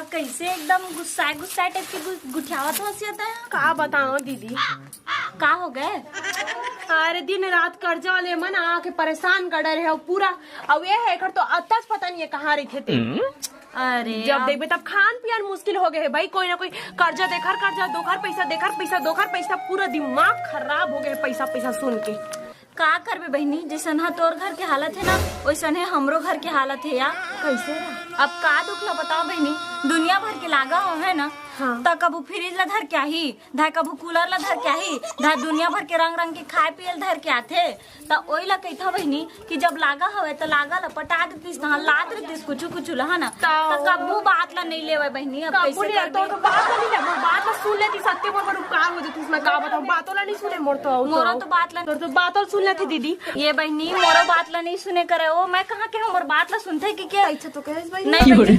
कैसे एकदम गुस्सा टाइप की गुठियावत हंसियत है। का बताओ दीदी, का हो गए? अरे दिन रात कर्जा वाले मन आके परेशान कर रहे हो पूरा। अब ये है तो अत्ताच पता नहीं है कहाँ रखे थे। अरे जब देखबे तब खान पियन मुश्किल हो गए है भाई। कोई ना कोई कर्जा देकर कर्जा दोखर पैसा देकर पैसा दोखर पैसा, पूरा दिमाग खराब हो गए पैसा पैसा सुन के। का करबे बहनी, जैसन हा तोर घर के हालत है ना वैसन है हमरो घर के हालत है यार। कैसे? अब का दुख ला बताओ बहनी, दुनिया भर के लागा हो है ना। हाँ। तो कबू फ्रिज ला धर के आही, धा कबू कूलर ला धर के आही, धा दुनिया भर के रंग रंग के खाए पियल धर के आथे। तो ओई ला कहता बहनी कि जब लागा हवे तो लागा ला पटा देतीस ना, लाद देतीस कुछ कुछ ला है ना। तो कबू बात ला नहीं लेवे बहनी। अब कैसे करबे? तो बात ला नहीं ले, बात ला सुन लेती सत्य मोर पर उपकार हो जती। मैं का बताऊं, बातों ला नहीं सुने मोर तो। मोरो तो बात ला तो बातों सुन लेती दीदी। ये बहनी मोरो बात ला नहीं सुने करे। ओ मैं कहा के हमर बात ला सुनते कि क्या? अच्छा तो कहे भाई नहीं बहनी।